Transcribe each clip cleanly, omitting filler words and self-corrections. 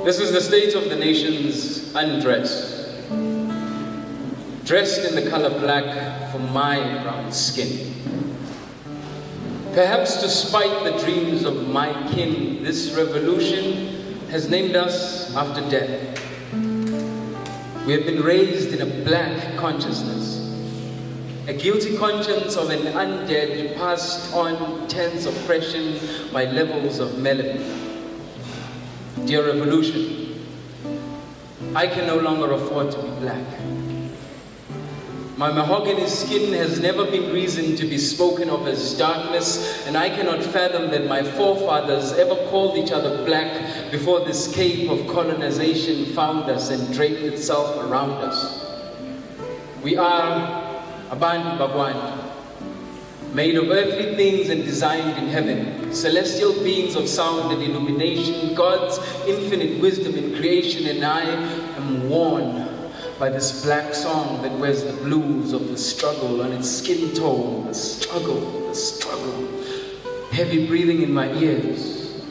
This is the state of the nation's undress, dressed in the color black for my brown skin. Perhaps to spite the dreams of my kin, this revolution has named us after death. We have been raised in a black consciousness, a guilty conscience of an undead passed on tense oppression by levels of melanin. Dear revolution, I can no longer afford to be black. My mahogany skin has never been reason to be spoken of as darkness, and I cannot fathom that my forefathers ever called each other black before this cape of colonization found us and draped itself around us. We are Abantu Bagwantu, made of earthly things and designed in heaven, celestial beings of sound and illumination, God's infinite wisdom in creation, and I am worn by this black song that wears the blues of the struggle on its skin tone, the struggle, heavy breathing in my ears,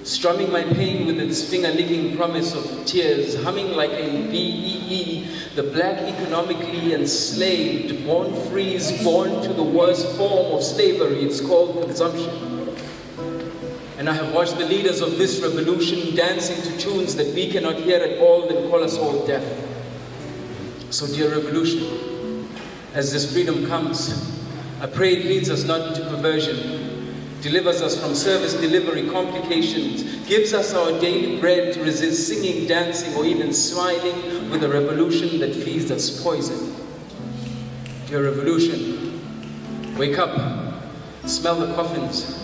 strumming my pain with its finger-licking promise of tears, humming like a BEE, the black economically enslaved, born free, born to the worst form of slavery, it's called consumption. And I have watched the leaders of this revolution dancing to tunes that we cannot hear at all and call us all deaf. So dear revolution, as this freedom comes, I pray it leads us not into perversion, delivers us from service delivery complications, gives us our daily bread to resist singing, dancing, or even smiling with a revolution that feeds us poison. Dear revolution, wake up, smell the coffins.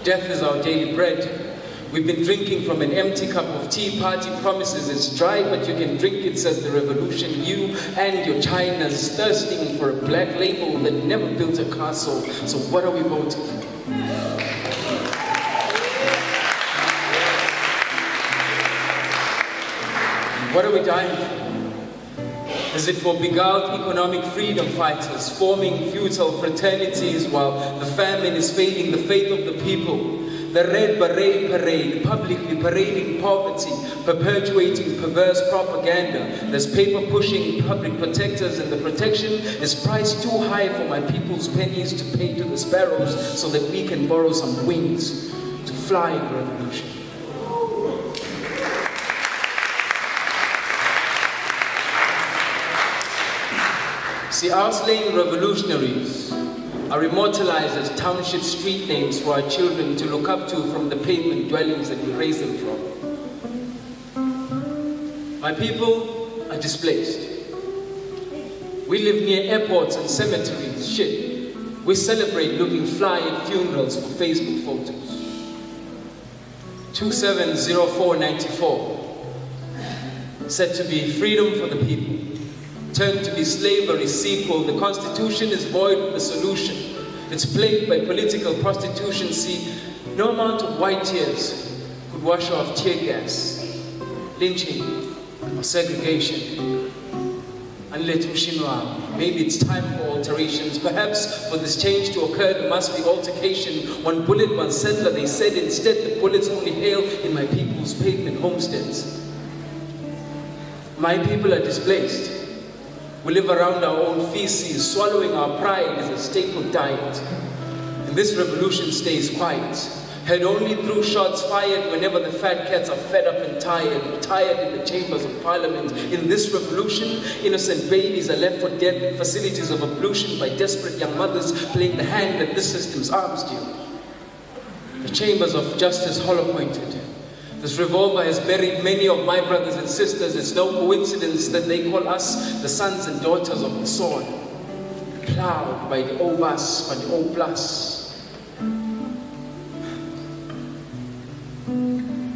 Death is our daily bread. We've been drinking from an empty cup of tea. Party promises it's dry, but you can drink it, says the revolution. You and your China's thirsting for a black label that never built a castle. So what are we voting for? What are we dying for? Is it for beguiled economic freedom fighters, forming futile fraternities while the famine is fading the faith of the people? The Red Beret parade, publicly parading poverty, perpetuating perverse propaganda. There's paper-pushing public protectors, and the protection is priced too high for my people's pennies to pay to the sparrows so that we can borrow some wings to fly in revolution. See, our slain revolutionaries are immortalized as township street names for our children to look up to from the pavement dwellings that we raise them from. My people are displaced. We live near airports and cemeteries. Shit. We celebrate looking fly at funerals for Facebook photos. 270494, said to be freedom for the people. Turned to be slavery sequel. The Constitution is void of the solution. It's plagued by political prostitution. See, no amount of white tears could wash off tear gas, lynching, or segregation. Maybe it's time for alterations. Perhaps for this change to occur, there must be altercation. One bullet, one settler, they said. Instead, the bullets only hail in my people's pavement homesteads. My people are displaced. We live around our own feces, swallowing our pride as a staple diet. And this revolution stays quiet, heard only through shots fired whenever the fat cats are fed up and tired in the chambers of parliament. In this revolution, innocent babies are left for dead in facilities of ablution by desperate young mothers playing the hand that this system's arms deal. The chambers of justice hollow-pointed. This revolver has buried many of my brothers and sisters. It's no coincidence that they call us the sons and daughters of the sword, plowed by the O bus, by the O plus.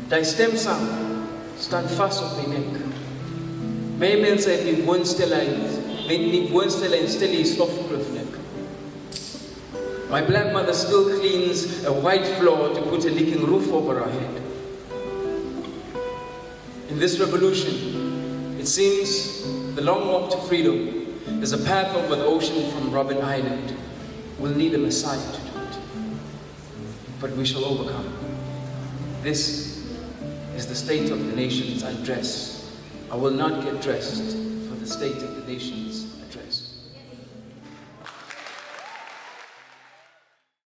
Die stem saam, staan vas op my nek. My mense het nie woonstelle en stille stofproefnek. My black mother still cleans a white floor to put a leaking roof over her head. In this revolution, it seems the long walk to freedom is a path over the ocean from Robben Island. We'll need a Messiah to do it. But we shall overcome. This is the state of the nation's undress. I will not get dressed for the state of the nation's address.